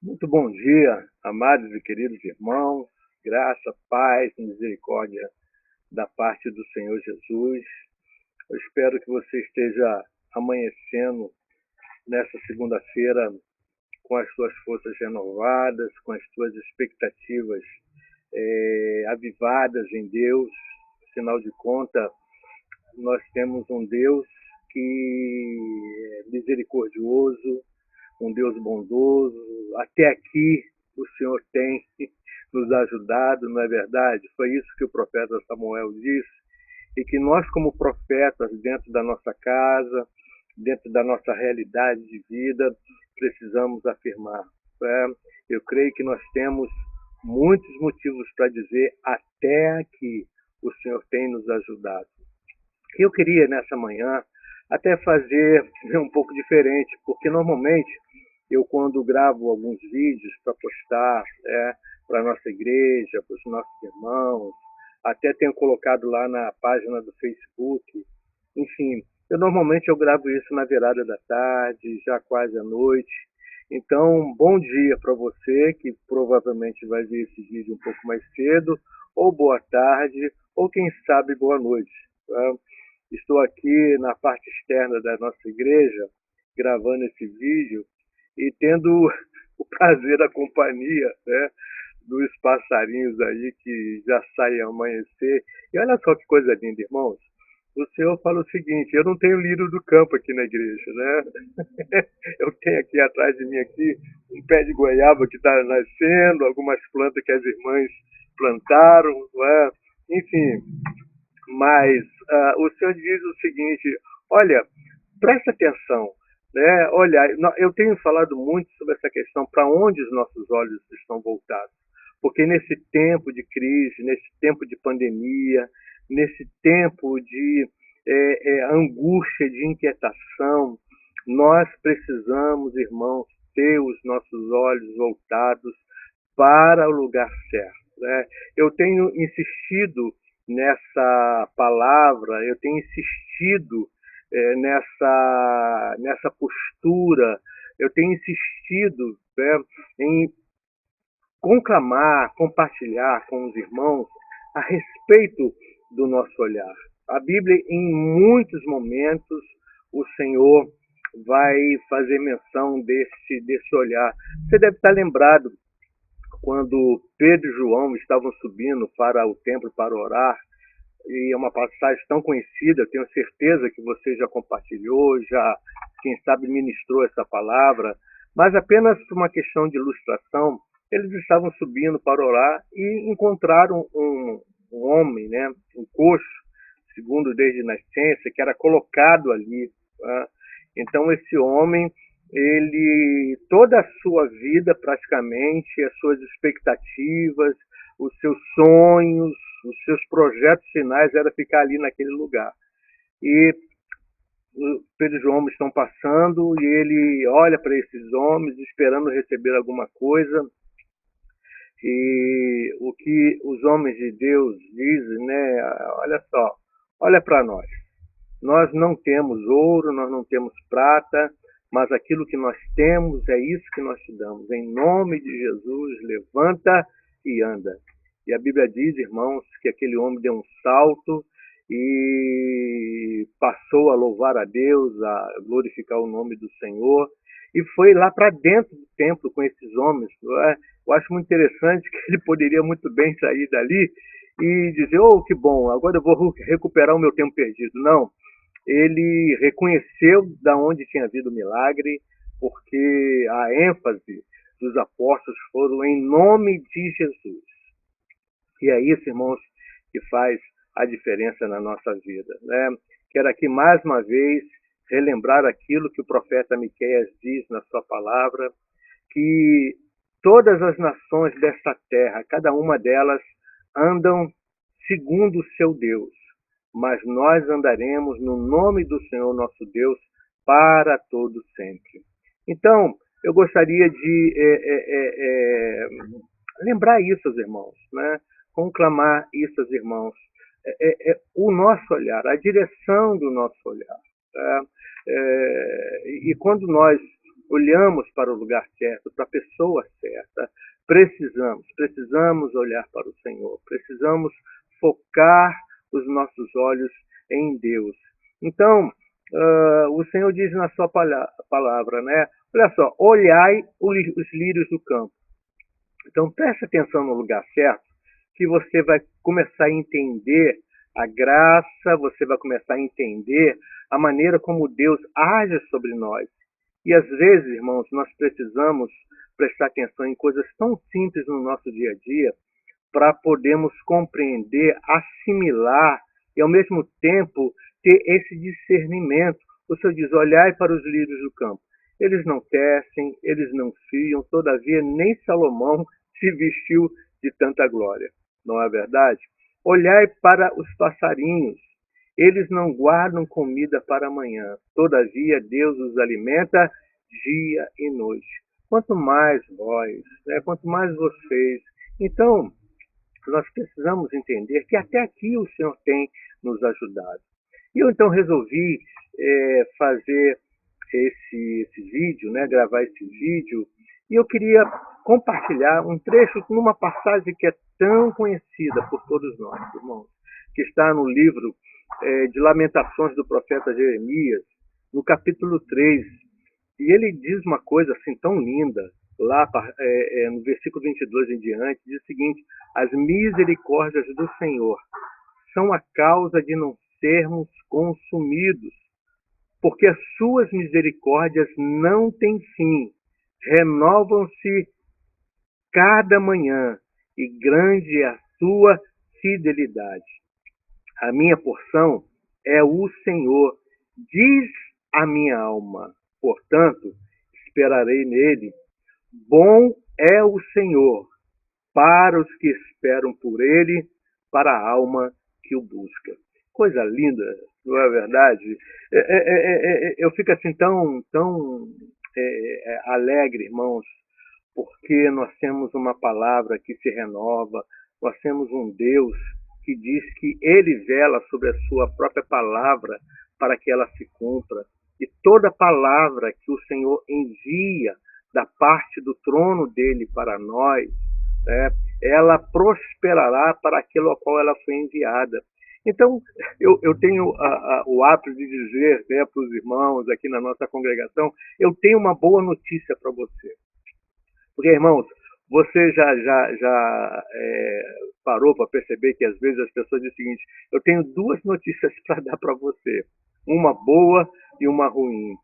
Muito bom dia, amados e queridos irmãos, graça, paz, misericórdia da parte do Senhor Jesus. Eu espero que você esteja amanhecendo nessa segunda-feira com as suas forças renovadas, com as suas expectativas avivadas em Deus. Afinal de contas, nós temos um Deus que é misericordioso, um Deus bondoso. Até aqui o Senhor tem nos ajudado, não é verdade? Foi isso que o profeta Samuel disse, e que nós, como profetas, dentro da nossa casa, dentro da nossa realidade de vida, precisamos afirmar. Né? Eu creio que nós temos muitos motivos para dizer até aqui o Senhor tem nos ajudado. Eu queria, nessa manhã, até fazer um pouco diferente, porque normalmente eu, quando gravo alguns vídeos para postar para a nossa igreja, para os nossos irmãos, até tenho colocado lá na página do Facebook, enfim, eu gravo isso na virada da tarde, já quase à noite. Então, bom dia para você, que provavelmente vai ver esse vídeo um pouco mais cedo, ou boa tarde, ou quem sabe boa noite. Tá? Estou aqui na parte externa da nossa igreja, gravando esse vídeo e tendo o prazer da companhia, né, dos passarinhos aí que já saem a amanhecer. E olha só que coisa linda, irmãos. O Senhor fala o seguinte: eu não tenho lírio do campo aqui na igreja, né? Eu tenho aqui atrás de mim aqui um pé de goiaba que está nascendo, algumas plantas que as irmãs plantaram, não é? Enfim, mas o Senhor diz o seguinte: olha, presta atenção, né? Olha, eu tenho falado muito sobre essa questão, para onde os nossos olhos estão voltados. Porque nesse tempo de crise, nesse tempo de pandemia, nesse tempo de angústia, de inquietação, nós precisamos, irmãos, ter os nossos olhos voltados para o lugar certo. Né? Eu tenho insistido nessa palavra, eu tenho insistido nessa postura, eu tenho insistido, né, em conclamar, compartilhar com os irmãos a respeito do nosso olhar. A Bíblia, em muitos momentos, o Senhor vai fazer menção desse olhar. Você deve estar lembrado quando Pedro e João estavam subindo para o templo para orar, e é uma passagem tão conhecida, tenho certeza que você já compartilhou, já, quem sabe, ministrou essa palavra, mas apenas por uma questão de ilustração, eles estavam subindo para orar e encontraram um homem, né, um coxo, segundo desde nascença, que era colocado ali. Tá? Então, esse homem, ele, toda a sua vida, praticamente, as suas expectativas, os seus sonhos, os seus projetos finais era ficar ali naquele lugar. E Pedro e João estão passando e ele olha para esses homens esperando receber alguma coisa. E o que os homens de Deus dizem, né? Olha só, olha para nós. Nós não temos ouro, nós não temos prata, mas aquilo que nós temos é isso que nós te damos. Em nome de Jesus, levanta e anda. E a Bíblia diz, irmãos, que aquele homem deu um salto e passou a louvar a Deus, a glorificar o nome do Senhor, e foi lá para dentro do templo com esses homens. Eu acho muito interessante que ele poderia muito bem sair dali e dizer: oh, que bom, agora eu vou recuperar o meu tempo perdido. Não, ele reconheceu da onde tinha havido o milagre, porque a ênfase dos apóstolos foram em nome de Jesus. E é isso, irmãos, que faz a diferença na nossa vida. Né? Quero aqui mais uma vez relembrar aquilo que o profeta Miqueias diz na sua palavra, que todas as nações desta terra, cada uma delas, andam segundo o seu Deus, mas nós andaremos no nome do Senhor nosso Deus para todo sempre. Então, eu gostaria de lembrar isso aos irmãos, né? Conclamar isso aos irmãos. O nosso olhar, a direção do nosso olhar. Tá? E quando nós olhamos para o lugar certo, para a pessoa certa. Precisamos olhar para o Senhor, precisamos focar os nossos olhos em Deus. Então, o Senhor diz na sua palavra, né? Olha só, olhai os lírios do campo. Então, preste atenção no lugar certo, que você vai começar a entender a graça, você vai começar a entender a maneira como Deus age sobre nós. E às vezes, irmãos, nós precisamos prestar atenção em coisas tão simples no nosso dia a dia para podermos compreender, assimilar e, ao mesmo tempo, ter esse discernimento. O Senhor diz, olhai para os lírios do campo. Eles não tecem, eles não fiam, todavia nem Salomão se vestiu de tanta glória. Não é verdade? Olhai para os passarinhos. Eles não guardam comida para amanhã. Todavia Deus os alimenta dia e noite. Quanto mais vós, né? Quanto mais vocês. Então, nós precisamos entender que até aqui o Senhor tem nos ajudado. E eu então resolvi fazer esse vídeo, né, gravar esse vídeo, e eu queria compartilhar um trecho numa passagem que é tão conhecida por todos nós, irmãos, que está no livro de Lamentações do profeta Jeremias, no capítulo 3, e ele diz uma coisa assim tão linda, lá no versículo 22 em diante, diz o seguinte, as misericórdias do Senhor são a causa de não sermos consumidos, porque as suas misericórdias não têm fim, renovam-se cada manhã, e grande é a sua fidelidade. A minha porção é o Senhor, diz a minha alma, portanto, esperarei nele. Bom é o Senhor para os que esperam por ele, para a alma que o busca. Coisa linda, não é verdade? Eu fico assim tão alegre, irmãos, porque nós temos uma palavra que se renova, nós temos um Deus que diz que ele vela sobre a sua própria palavra para que ela se cumpra. E toda palavra que o Senhor envia da parte do trono dele para nós, né, ela prosperará para aquilo ao qual ela foi enviada. Então, eu tenho o hábito de dizer, né, para os irmãos aqui na nossa congregação, eu tenho uma boa notícia para você. Porque, irmãos, você já parou para perceber que às vezes as pessoas dizem o seguinte, eu tenho duas notícias para dar para você, uma boa e uma ruim.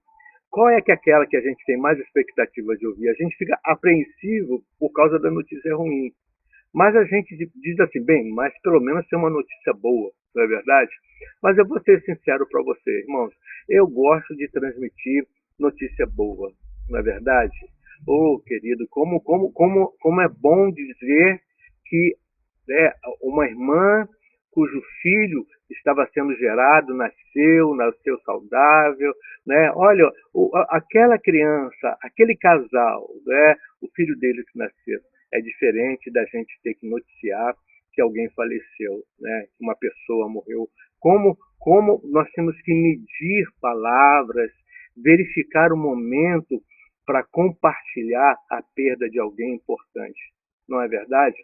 Qual é que é aquela que a gente tem mais expectativa de ouvir? A gente fica apreensivo por causa da notícia ruim. Mas a gente diz assim, bem, mas pelo menos tem uma notícia boa, não é verdade? Mas eu vou ser sincero para você, irmãos, eu gosto de transmitir notícia boa, não é verdade? Oh, querido, como é bom dizer que uma irmã cujo filho estava sendo gerado, nasceu saudável, né? Olha, aquela criança, aquele casal, né? O filho dele que nasceu. É diferente da gente ter que noticiar que alguém faleceu, né? Que uma pessoa morreu. Como nós temos que medir palavras, verificar o momento para compartilhar a perda de alguém importante. Não é verdade?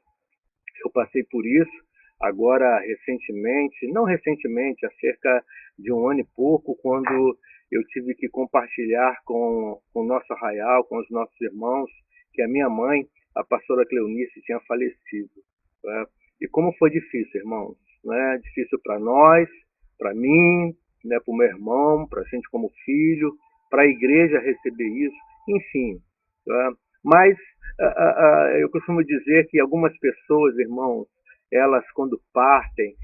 Eu passei por isso agora recentemente, não recentemente, há cerca de um ano e pouco, quando eu tive que compartilhar com o nosso arraial, com os nossos irmãos, que a minha mãe, a pastora Cleonice, tinha falecido. Né? E como foi difícil, irmãos. Né? Difícil para nós, para mim, né? Para o meu irmão, para a gente como filho, para a igreja receber isso, enfim. Né? Mas eu costumo dizer que algumas pessoas, irmãos, elas quando partem,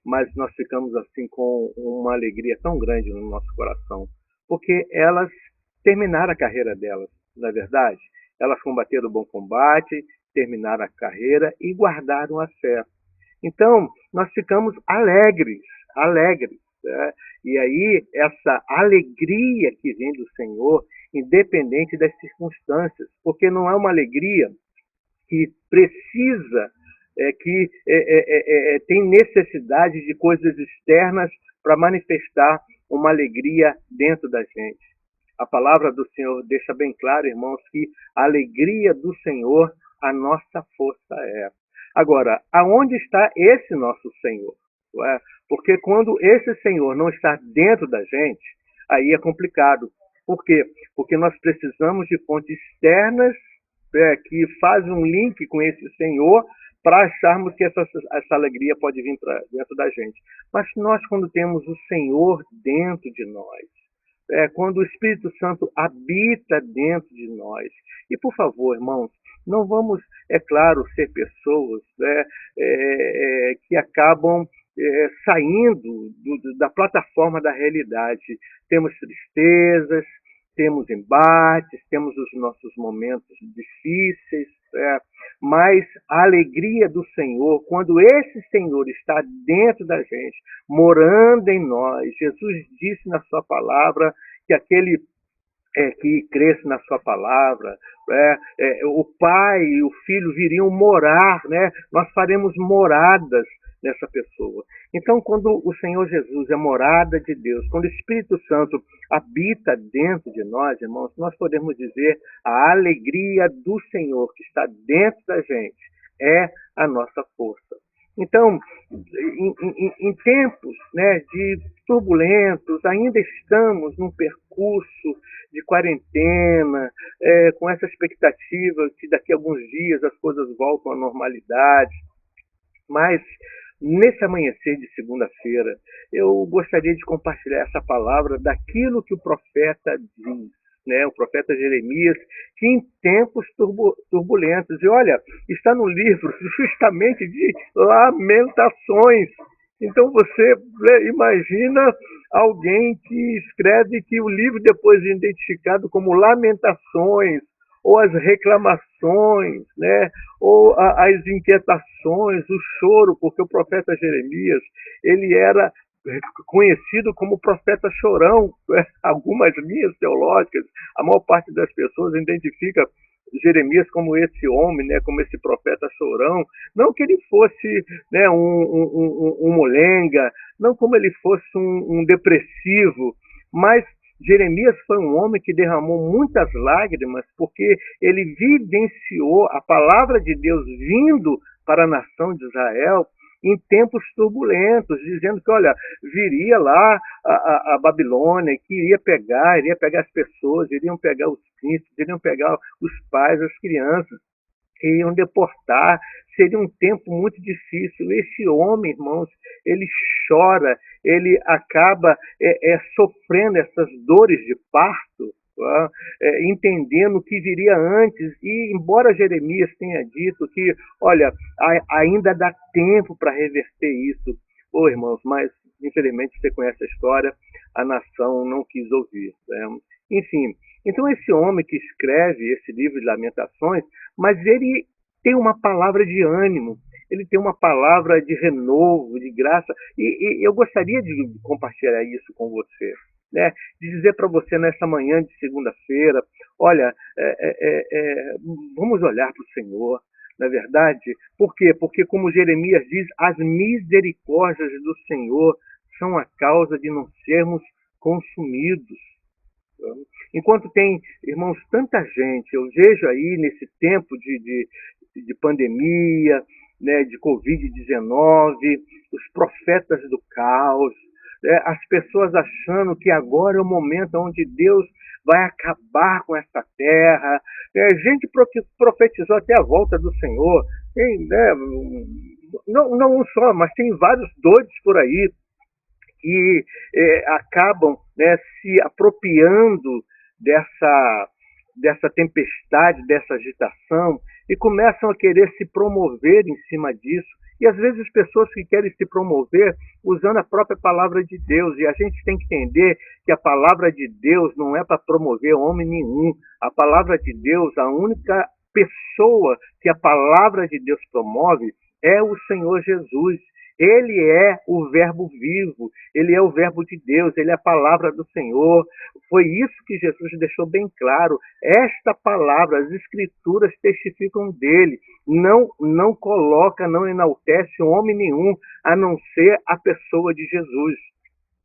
mas nós ficamos assim com uma alegria tão grande no nosso coração, porque elas terminaram a carreira delas, não é verdade? Elas combateram o bom combate, terminaram a carreira e guardaram a fé. Então, nós ficamos alegres. Né? E aí, essa alegria que vem do Senhor, independente das circunstâncias, porque não é uma alegria que precisa, tem necessidade de coisas externas para manifestar uma alegria dentro da gente. A palavra do Senhor deixa bem claro, irmãos, que a alegria do Senhor a nossa força é. Agora, aonde está esse nosso Senhor? Não é? Porque quando esse Senhor não está dentro da gente, aí é complicado. Por quê? Porque nós precisamos de fontes externas que fazem um link com esse Senhor para acharmos que essa alegria pode vir para dentro da gente. Mas nós, quando temos o Senhor dentro de nós, quando o Espírito Santo habita dentro de nós. E, por favor, irmãos, não vamos, é claro, ser pessoas que acabam saindo da plataforma da realidade. Temos tristezas, temos embates, temos os nossos momentos difíceis, mas a alegria do Senhor, quando esse Senhor está dentro da gente, morando em nós, Jesus disse na sua palavra que aquele que cresce na sua palavra, o Pai e o Filho viriam morar, né? Nós faremos moradas nessa pessoa. Então, quando o Senhor Jesus é morada de Deus, quando o Espírito Santo habita dentro de nós, irmãos, nós podemos dizer a alegria do Senhor que está dentro da gente é a nossa força. Então, em tempos, né, de turbulentos, ainda estamos num percurso de quarentena, com essa expectativa que daqui a alguns dias as coisas voltam à normalidade. Mas, nesse amanhecer de segunda-feira, eu gostaria de compartilhar essa palavra daquilo que o profeta diz, né? O profeta Jeremias, que em tempos turbulentos, e olha, está no livro justamente de Lamentações. Então você imagina alguém que escreve que o livro depois é identificado como Lamentações, ou as reclamações, né? Ou as inquietações, o choro, porque o profeta Jeremias, ele era conhecido como profeta chorão. Algumas linhas teológicas, a maior parte das pessoas identifica Jeremias como esse homem, né, como esse profeta chorão, não que ele fosse, né, um molenga, não como ele fosse um depressivo, mas Jeremias foi um homem que derramou muitas lágrimas porque ele vivenciou a palavra de Deus vindo para a nação de Israel em tempos turbulentos, dizendo que, olha, viria lá a Babilônia, que iria pegar as pessoas, iriam pegar os príncipes, iriam pegar os pais, as crianças, iriam deportar, seria um tempo muito difícil. Esse homem, irmãos, ele chora, ele acaba sofrendo essas dores de parto, entendendo o que viria antes. E embora Jeremias tenha dito que, olha, ainda dá tempo para reverter isso, irmãos, mas infelizmente você conhece a história, a nação não quis ouvir, né? Enfim, então esse homem que escreve esse livro de Lamentações, mas ele tem uma palavra de ânimo, ele tem uma palavra de renovo, de graça, e eu gostaria de compartilhar isso com você, né? De dizer para você nessa manhã de segunda-feira, olha, vamos olhar para o Senhor, na verdade. Por quê? Porque, como Jeremias diz, as misericórdias do Senhor são a causa de não sermos consumidos. Enquanto tem, irmãos, tanta gente, eu vejo aí nesse tempo de pandemia, né, de Covid-19, os profetas do caos, as pessoas achando que agora é o momento onde Deus vai acabar com essa terra. Gente profetizou até a volta do Senhor. Tem, né, não um só, mas tem vários doidos por aí que acabam, né, se apropriando dessa tempestade, dessa agitação, e começam a querer se promover em cima disso. E às vezes as pessoas que querem se promover usando a própria palavra de Deus. E a gente tem que entender que a palavra de Deus não é para promover homem nenhum. A palavra de Deus, a única pessoa que a palavra de Deus promove é o Senhor Jesus. Ele é o verbo vivo, ele é o verbo de Deus, ele é a palavra do Senhor. Foi isso que Jesus deixou bem claro. Esta palavra, as escrituras testificam dele. Não coloca, não enaltece homem nenhum, a não ser a pessoa de Jesus.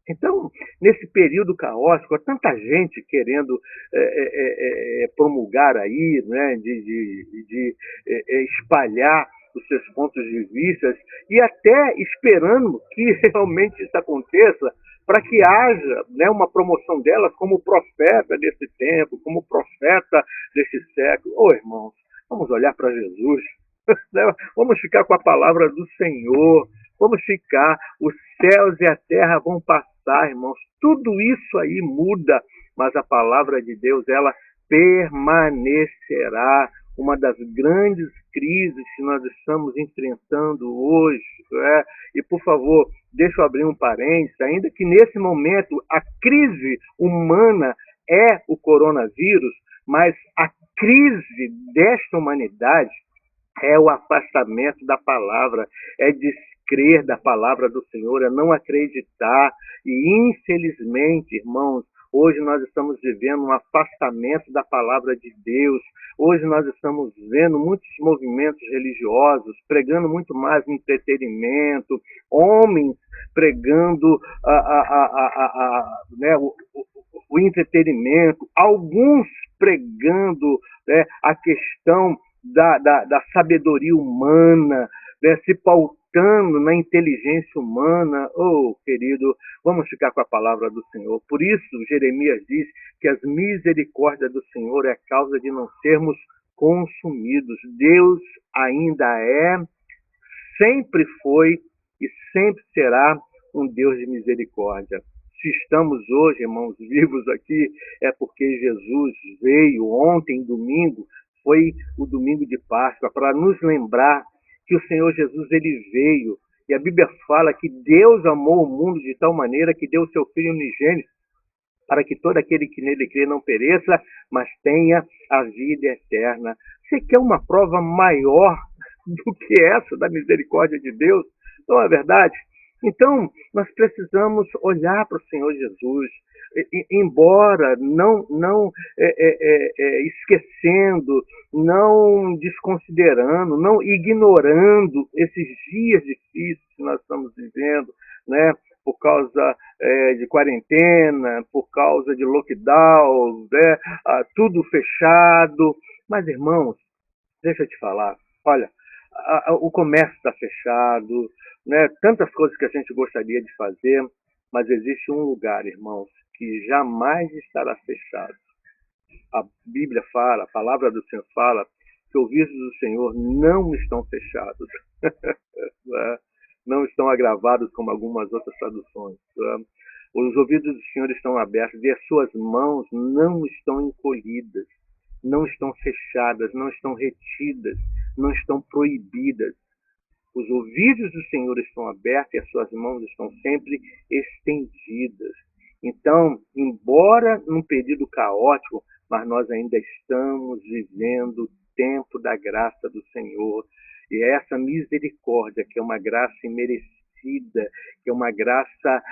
Então, nesse período caótico, há tanta gente querendo promulgar aí, né, de espalhar os seus pontos de vista e até esperando que realmente isso aconteça para que haja, né, uma promoção delas como profeta desse tempo, como profeta desse século. Ô, irmãos, vamos olhar para Jesus, né? Vamos ficar com a palavra do Senhor, vamos ficar, os céus e a terra vão passar, irmãos, tudo isso aí muda, mas a palavra de Deus, ela permanecerá. Uma das grandes crises que nós estamos enfrentando hoje, né? E por favor, deixa eu abrir um parênteses, ainda que nesse momento a crise humana é o coronavírus, mas a crise desta humanidade é o afastamento da palavra, é descrer da palavra do Senhor, é não acreditar. E, infelizmente, irmãos, hoje nós estamos vivendo um afastamento da palavra de Deus. Hoje nós estamos vendo muitos movimentos religiosos pregando muito mais entretenimento, homens pregando né, o entretenimento, alguns pregando, né, a questão da sabedoria humana, né, se pautando na inteligência humana. Oh, querido, vamos ficar com a palavra do Senhor. Por isso, Jeremias diz que as misericórdias do Senhor é a causa de não sermos consumidos. Deus ainda é, sempre foi e sempre será um Deus de misericórdia. Se estamos hoje, irmãos, vivos aqui, é porque Jesus veio ontem, domingo, foi o domingo de Páscoa, para nos lembrar que o Senhor Jesus, ele veio. E a Bíblia fala que Deus amou o mundo de tal maneira que deu o seu Filho unigênito, para que todo aquele que nele crê não pereça, mas tenha a vida eterna. Você quer uma prova maior do que essa da misericórdia de Deus? Não é verdade? Então, nós precisamos olhar para o Senhor Jesus, embora não esquecendo, não desconsiderando, não ignorando esses dias difíceis que nós estamos vivendo, né? Por causa de quarentena, por causa de lockdown, né? Tudo fechado. Mas, irmãos, deixa eu te falar, olha, o comércio está fechado, né? Tantas coisas que a gente gostaria de fazer, mas existe um lugar, irmãos, que jamais estará fechado. A Bíblia fala, a palavra do Senhor fala, que os ouvidos do Senhor não estão fechados, né? Não estão agravados como algumas outras traduções. Né? Os ouvidos do Senhor estão abertos e as suas mãos não estão encolhidas, não estão fechadas, não estão retidas, não estão proibidas. Os ouvidos do Senhor estão abertos e as suas mãos estão sempre estendidas. Então, embora num período caótico, mas nós ainda estamos vivendo o tempo da graça do Senhor. E essa misericórdia, que é uma graça imerecida, que é uma graça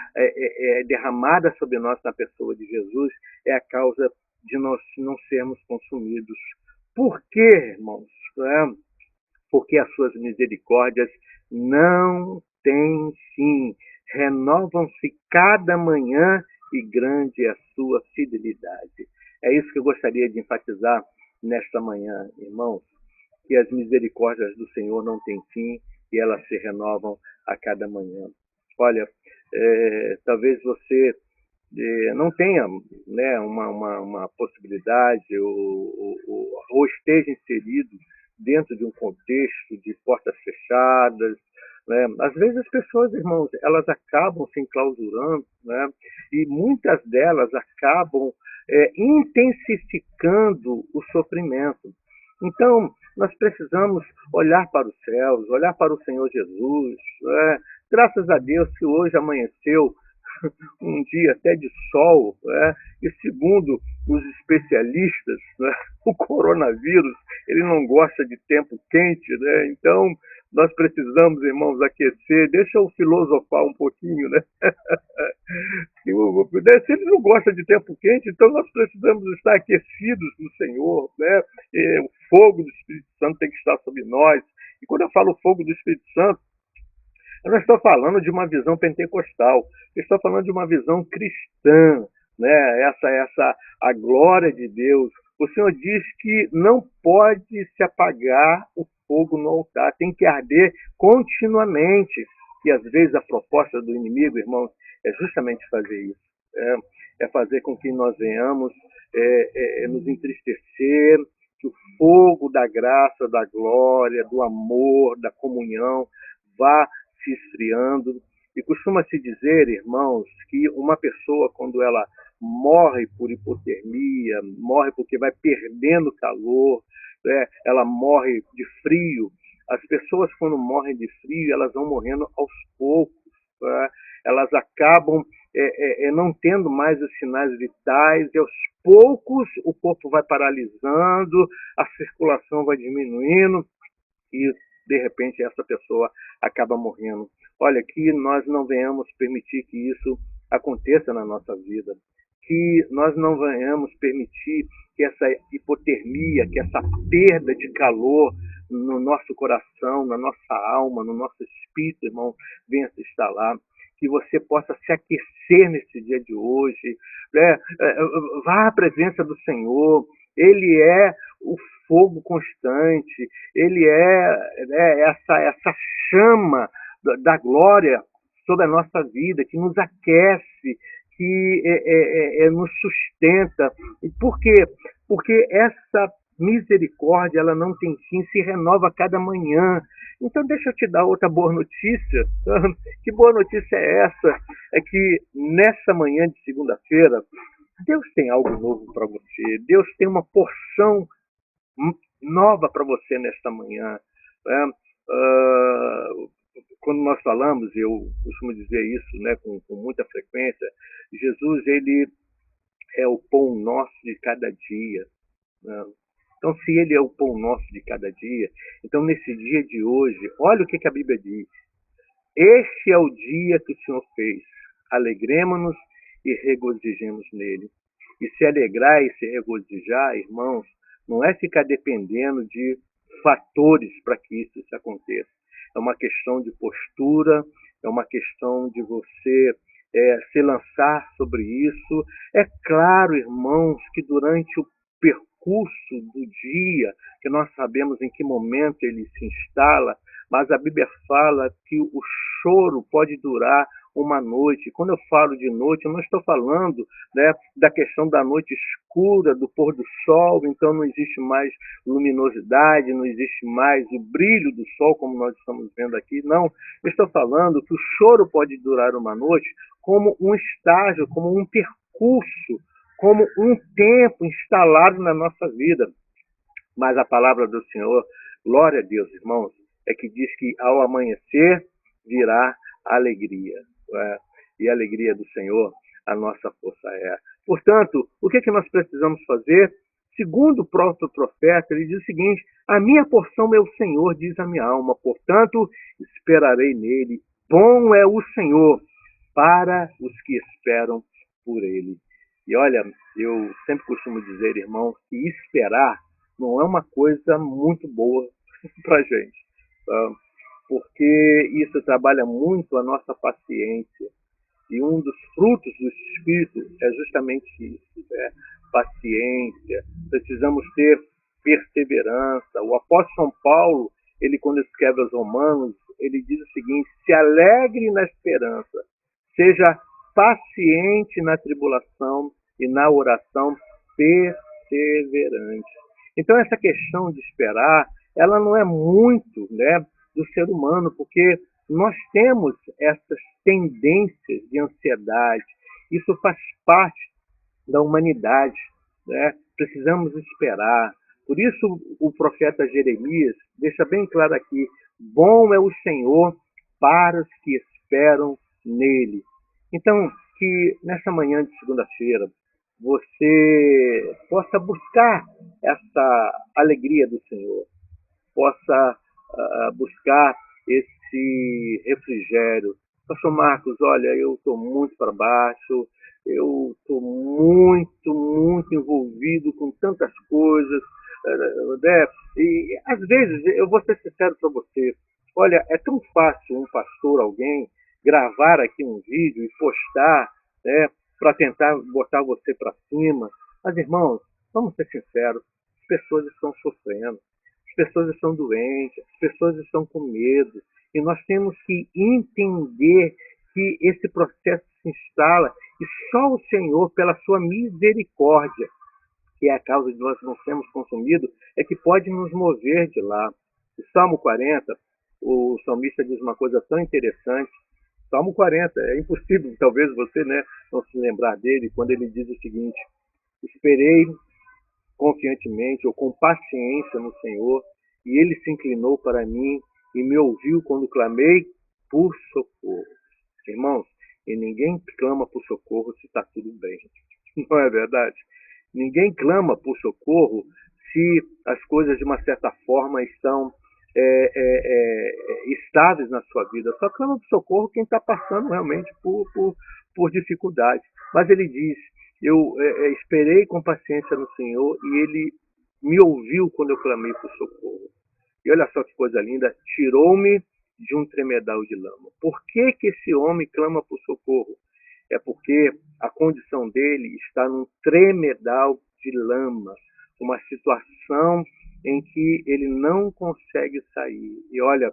derramada sobre nós na pessoa de Jesus, é a causa de nós não sermos consumidos. Por quê, irmãos? Porque as suas misericórdias não têm fim, renovam-se cada manhã e grande é a sua fidelidade. É isso que eu gostaria de enfatizar nesta manhã, irmãos, que as misericórdias do Senhor não têm fim e elas se renovam a cada manhã. Olha, talvez você não tenha, né, uma possibilidade ou esteja inserido dentro de um contexto de portas fechadas, né? Às vezes as pessoas, irmãos, elas acabam se enclausurando, né? E muitas delas acabam intensificando o sofrimento. Então, nós precisamos olhar para os céus, olhar para o Senhor Jesus, né? Graças a Deus que hoje amanheceu um dia até de sol, né? E segundo os especialistas, né, o coronavírus ele não gosta de tempo quente, né? Então nós precisamos, irmãos, aquecer. Deixa eu filosofar um pouquinho, né? Se ele não gosta de tempo quente, então nós precisamos estar aquecidos no Senhor, né? O fogo do Espírito Santo tem que estar sobre nós. E quando eu falo fogo do Espírito Santo, Eu não estou falando de uma visão pentecostal, eu estou falando de uma visão cristã, né? A glória de Deus. O Senhor diz que não pode se apagar o fogo no altar, tem que arder continuamente. E às vezes a proposta do inimigo, irmãos, é justamente fazer isso. É fazer com que nós venhamos nos entristecer, que o fogo da graça, da glória, do amor, da comunhão vá se esfriando. E costuma-se dizer, irmãos, que uma pessoa, quando ela morre por hipotermia, morre porque vai perdendo calor, né? Ela morre de frio. As pessoas, quando morrem de frio, elas vão morrendo aos poucos. Né? Elas acabam não tendo mais os sinais vitais, e aos poucos o corpo vai paralisando, a circulação vai diminuindo, e de repente essa pessoa acaba morrendo. Olha, que nós não venhamos permitir que isso aconteça na nossa vida, que nós não venhamos permitir que essa hipotermia, que essa perda de calor no nosso coração, na nossa alma, no nosso espírito, irmão, venha se instalar. Que você possa se aquecer nesse dia de hoje, né? Vá à presença do Senhor. Ele é o fogo constante, ele é, né, essa chama da glória sobre a nossa vida, que nos aquece, que nos sustenta. E por quê? Porque essa misericórdia, ela não tem fim, se renova a cada manhã. Então deixa eu te dar outra boa notícia. Que boa notícia é essa? É que nessa manhã de segunda-feira, Deus tem algo novo para você. Deus tem uma porção nova para você nesta manhã. Né? Quando nós falamos, eu costumo dizer isso, né, com muita frequência, Jesus, ele é o pão nosso de cada dia. Né? Então, se ele é o pão nosso de cada dia, então nesse dia de hoje, olha o que a Bíblia diz. Este é o dia que o Senhor fez. Alegremos-nos e regozijemos nele. E se alegrar e se regozijar, irmãos, não é ficar dependendo de fatores para que isso se aconteça. É uma questão de postura, é uma questão de você se lançar sobre isso. É claro, irmãos, que durante o percurso do dia, que nós sabemos em que momento ele se instala, mas a Bíblia fala que o choro pode durar uma noite. Quando eu falo de noite, eu não estou falando, né, da questão da noite escura, do pôr do sol, então não existe mais luminosidade, não existe mais o brilho do sol, como nós estamos vendo aqui. Não, eu estou falando que o choro pode durar uma noite como um estágio, como um percurso, como um tempo instalado na nossa vida. Mas a palavra do Senhor, glória a Deus, irmãos, é que diz que ao amanhecer virá a alegria. Né? E a alegria do Senhor, a nossa força é. Portanto, o que nós precisamos fazer? Segundo o próprio profeta, ele diz o seguinte: a minha porção é o Senhor, diz a minha alma, portanto, esperarei nele. Bom é o Senhor para os que esperam por ele. E olha, eu sempre costumo dizer, irmãos, que esperar não é uma coisa muito boa para a gente, tá? Porque isso trabalha muito a nossa paciência. E um dos frutos do Espírito é justamente isso, né? Paciência. Precisamos ter perseverança. O apóstolo São Paulo, ele quando escreve aos Romanos, ele diz o seguinte: se alegre na esperança, seja paciente na tribulação e na oração perseverante. Então essa questão de esperar, ela não é muito, né, do ser humano, porque nós temos essas tendências de ansiedade. Isso faz parte da humanidade, né? Precisamos esperar. Por isso o profeta Jeremias deixa bem claro aqui: bom é o Senhor para os que esperam nele. Então, que nessa manhã de segunda-feira você possa buscar essa alegria do Senhor, possa buscar esse refrigério. Pastor Marcos, olha, eu estou muito para baixo, eu estou muito envolvido com tantas coisas, né? E às vezes, eu vou ser sincero para você, Olha, é tão fácil um pastor, alguém, gravar aqui um vídeo e postar, né, para tentar botar você para cima. Mas, irmãos, vamos ser sinceros, as pessoas estão sofrendo, as pessoas estão doentes, as pessoas estão com medo. E nós temos que entender que esse processo se instala e só o Senhor, pela sua misericórdia, que é a causa de nós não sermos consumidos, é que pode nos mover de lá. O Salmo 40, o salmista diz uma coisa tão interessante. Salmo 40, é impossível, talvez você, né, não se lembrar dele, quando ele diz o seguinte: esperei confiantemente ou com paciência no Senhor, e ele se inclinou para mim e me ouviu quando clamei por socorro. Irmãos, e ninguém clama por socorro se está tudo bem. Não é verdade? Ninguém clama por socorro se as coisas, de uma certa forma, estão estáveis na sua vida. Só clama por socorro quem está passando realmente por dificuldades. Mas ele diz: eu esperei com paciência no Senhor e ele me ouviu quando eu clamei por socorro. E olha só que coisa linda, tirou-me de um tremedal de lama. Por que, que esse homem clama por socorro? É porque a condição dele está num tremedal de lama, uma situação em que ele não consegue sair. E olha,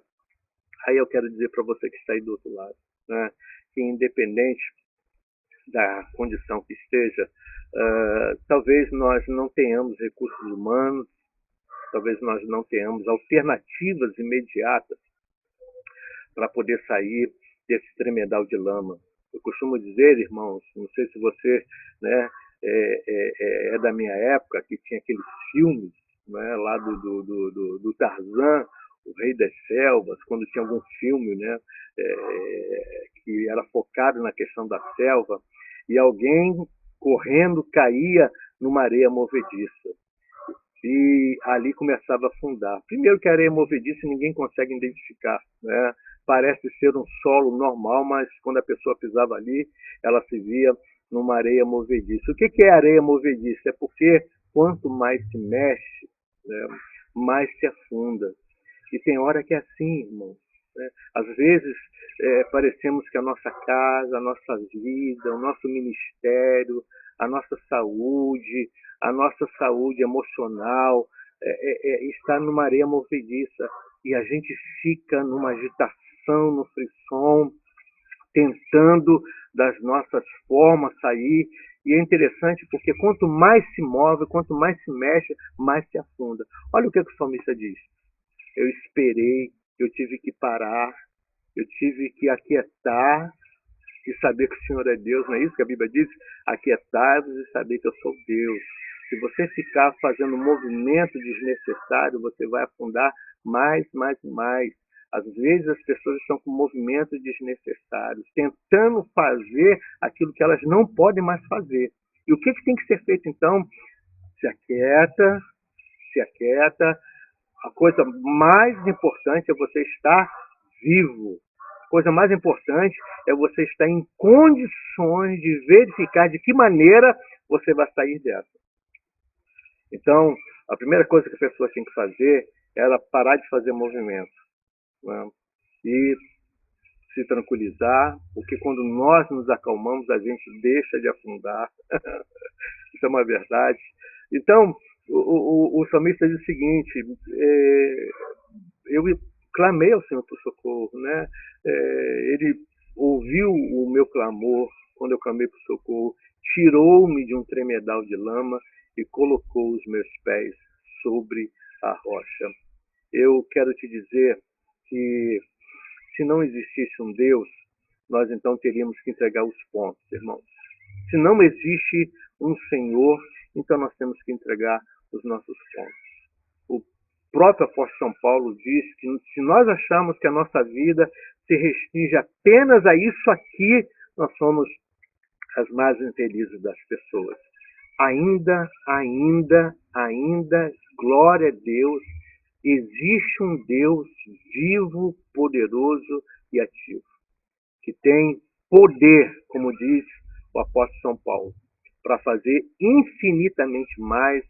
aí eu quero dizer para você que está aí do outro lado, né, que independente da condição que esteja, talvez nós não tenhamos recursos humanos, talvez nós não tenhamos alternativas imediatas para poder sair desse tremedal de lama. Eu costumo dizer, irmãos, não sei se você, né, é da minha época, que tinha aqueles filmes, né, lá do Tarzan, o Rei das Selvas, quando tinha algum filme, né, que era focado na questão da selva, e alguém correndo caía numa areia movediça e ali começava a afundar. Primeiro que a areia movediça ninguém consegue identificar, né? Parece ser um solo normal, mas quando a pessoa pisava ali, ela se via numa areia movediça. O que é areia movediça? É porque quanto mais se mexe, né, mais se afunda. E tem hora que é assim, irmão. Né? Às vezes, parecemos que a nossa casa, a nossa vida, o nosso ministério, a nossa saúde emocional está numa areia movediça e a gente fica numa agitação, no frisson, tentando das nossas formas sair. E é interessante porque quanto mais se move, quanto mais se mexe, mais se afunda. Olha o que o salmista diz: eu esperei, eu tive que parar, eu tive que aquietar e saber que o Senhor é Deus. Não é isso que a Bíblia diz? Aquietai-vos e saber que eu sou Deus. Se você ficar fazendo um movimento desnecessário, você vai afundar mais, mais, mais. Às vezes as pessoas estão com movimentos desnecessários, tentando fazer aquilo que elas não podem mais fazer. E o que tem que ser feito então? Se aquieta, se aquieta. A coisa mais importante é você estar vivo. A coisa mais importante é você estar em condições de verificar de que maneira você vai sair dessa. Então, a primeira coisa que a pessoa tem que fazer é ela parar de fazer movimento, né? E se tranquilizar, porque quando nós nos acalmamos, a gente deixa de afundar. Isso é uma verdade. Então, o salmista diz o seguinte: eu clamei ao Senhor por socorro, né? Ele ouviu o meu clamor quando eu clamei por socorro, tirou-me de um tremedal de lama e colocou os meus pés sobre a rocha. Eu quero te dizer que se não existisse um Deus, nós então teríamos que entregar os pontos, irmãos. Se não existe um Senhor, então nós temos que entregar os nossos pontos. O próprio apóstolo São Paulo diz que se nós acharmos que a nossa vida se restringe apenas a isso aqui, nós somos as mais infelizes das pessoas. Ainda, glória a Deus, existe um Deus vivo, poderoso e ativo, que tem poder, como diz o apóstolo São Paulo, para fazer infinitamente mais,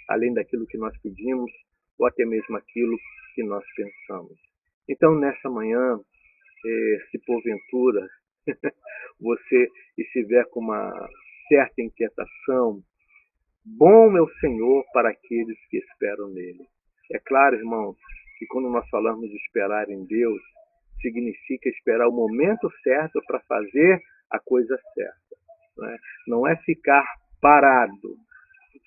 além daquilo que nós pedimos, ou até mesmo aquilo que nós pensamos. Então, nessa manhã, se porventura você estiver com uma certa inquietação, bom é o Senhor para aqueles que esperam nele. É claro, irmãos, que quando nós falamos de esperar em Deus, significa esperar o momento certo para fazer a coisa certa. Não é ficar parado.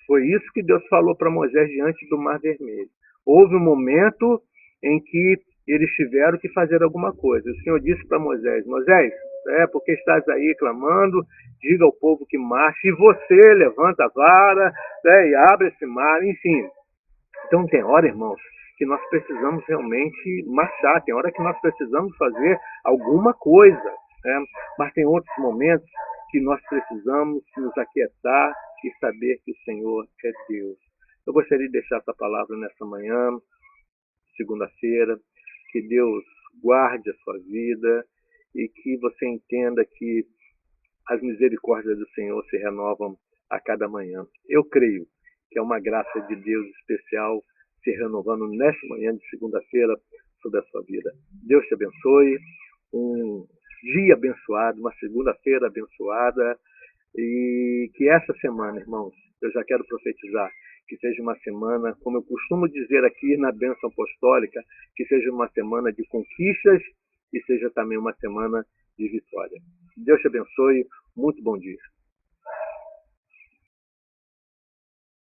Foi isso que Deus falou para Moisés diante do Mar Vermelho. Houve um momento em que eles tiveram que fazer alguma coisa. O Senhor disse para Moisés: Moisés, porque estás aí clamando, diga ao povo que marche, e você levanta a vara, e abre esse mar, enfim. Então tem hora, irmãos, que nós precisamos realmente marchar, tem hora que nós precisamos fazer alguma coisa, mas tem outros momentos que nós precisamos nos aquietar e saber que o Senhor é Deus. Eu gostaria de deixar essa palavra nessa manhã, segunda-feira, que Deus guarde a sua vida e que você entenda que as misericórdias do Senhor se renovam a cada manhã. Eu creio que é uma graça de Deus especial se renovando nesta manhã de segunda-feira sobre a sua vida. Deus te abençoe, um dia abençoado, uma segunda-feira abençoada, e que essa semana, irmãos, eu já quero profetizar, que seja uma semana, como eu costumo dizer aqui na bênção apostólica, que seja uma semana de conquistas e seja também uma semana de vitória. Deus te abençoe. Muito bom dia.